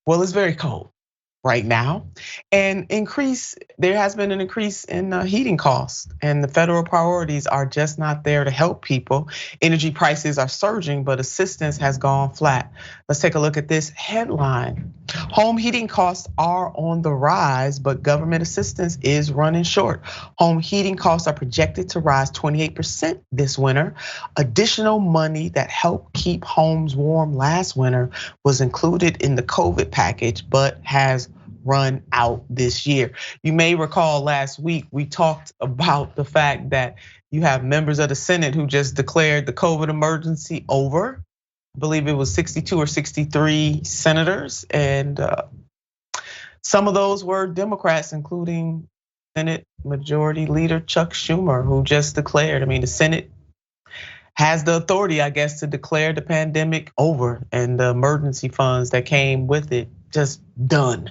Well, it's very cold right now, and there has been an increase in heating costs, and the federal priorities are just not there to help people. Energy prices are surging, but assistance has gone flat. Let's take a look at this headline. Home heating costs are on the rise, but government assistance is running short. Home heating costs are projected to rise 28% this winter. Additional money that helped keep homes warm last winter was included in the COVID package, but has run out this year. You may recall last week we talked about the fact that you have members of the Senate who just declared the COVID emergency over. I believe it was 62 or 63 senators, and some of those were Democrats, including Senate Majority Leader Chuck Schumer, who just declared. I mean, the Senate has the authority, I guess, to declare the pandemic over, and the emergency funds that came with it just done.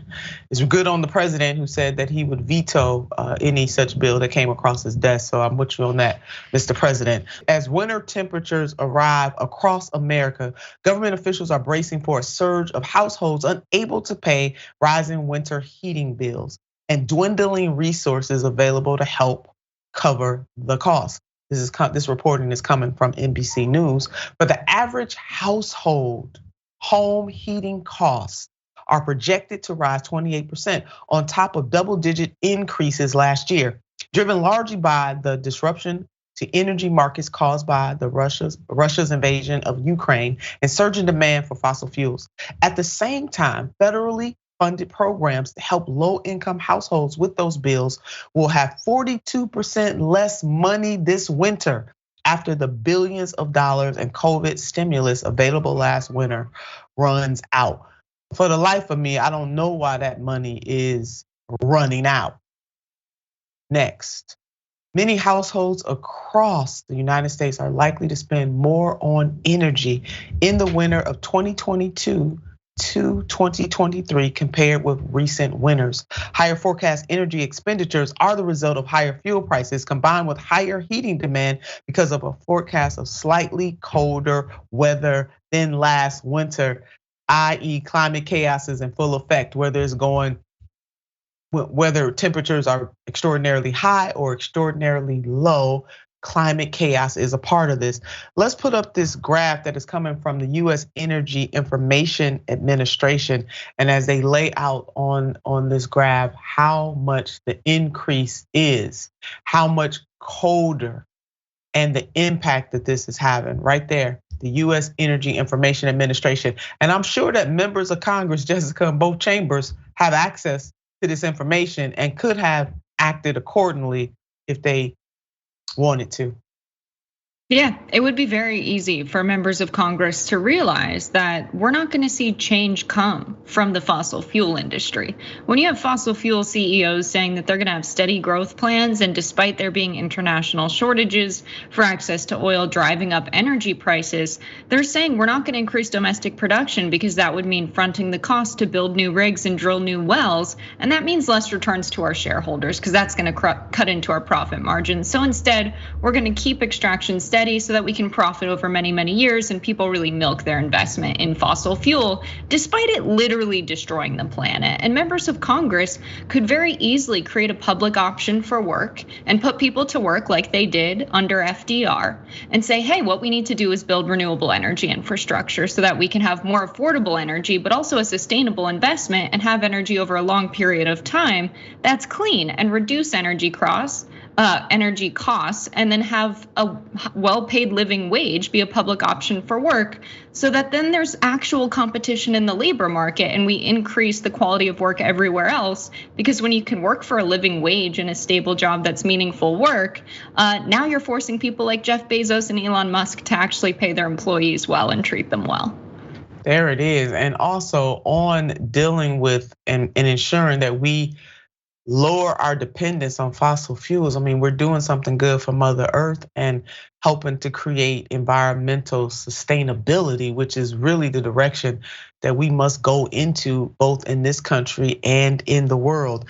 It's good on the president, who said that he would veto any such bill that came across his desk. So I'm with you on that, Mr. President. As winter temperatures arrive across America, government officials are bracing for a surge of households unable to pay rising winter heating bills and dwindling resources available to help cover the cost. This reporting is coming from NBC News. But the average household home heating costs are projected to rise 28% on top of double-digit increases last year, driven largely by the disruption to energy markets caused by Russia's invasion of Ukraine and surging demand for fossil fuels. At the same time, federally funded programs to help low-income households with those bills will have 42% less money this winter after the billions of dollars in COVID stimulus available last winter runs out. For the life of me, I don't know why that money is running out. Next, many households across the United States are likely to spend more on energy in the winter of 2022 to 2023 compared with recent winters. Higher forecast energy expenditures are the result of higher fuel prices combined with higher heating demand because of a forecast of slightly colder weather than last winter, i.e. climate chaos is in full effect, whether temperatures are extraordinarily high or extraordinarily low. Climate chaos is a part of this. Let's put up this graph that is coming from the US Energy Information Administration. And as they lay out on this graph, how much the increase is, how much colder, and the impact that this is having right there, the US Energy Information Administration. And I'm sure that members of Congress, Jessica, in both chambers have access to this information and could have acted accordingly if they wanted to. Yeah, it would be very easy for members of Congress to realize that we're not going to see change come from the fossil fuel industry. When you have fossil fuel CEOs saying that they're going to have steady growth plans, and despite there being international shortages for access to oil driving up energy prices, they're saying we're not going to increase domestic production because that would mean fronting the cost to build new rigs and drill new wells. And that means less returns to our shareholders because that's going to cut into our profit margins. So instead, we're going to keep extraction steady so that we can profit over many, many years, and people really milk their investment in fossil fuel, despite it literally destroying the planet. And members of Congress could very easily create a public option for work and put people to work like they did under FDR and say, hey, what we need to do is build renewable energy infrastructure so that we can have more affordable energy, but also a sustainable investment and have energy over a long period of time that's clean and reduce energy costs, and then have a well-paid living wage be a public option for work, so that then there's actual competition in the labor market and we increase the quality of work everywhere else. Because when you can work for a living wage in a stable job that's meaningful work, now you're forcing people like Jeff Bezos and Elon Musk to actually pay their employees well and treat them well. There it is. And also on dealing with and ensuring that we lower our dependence on fossil fuels. I mean, we're doing something good for Mother Earth and helping to create environmental sustainability, which is really the direction that we must go into both in this country and in the world.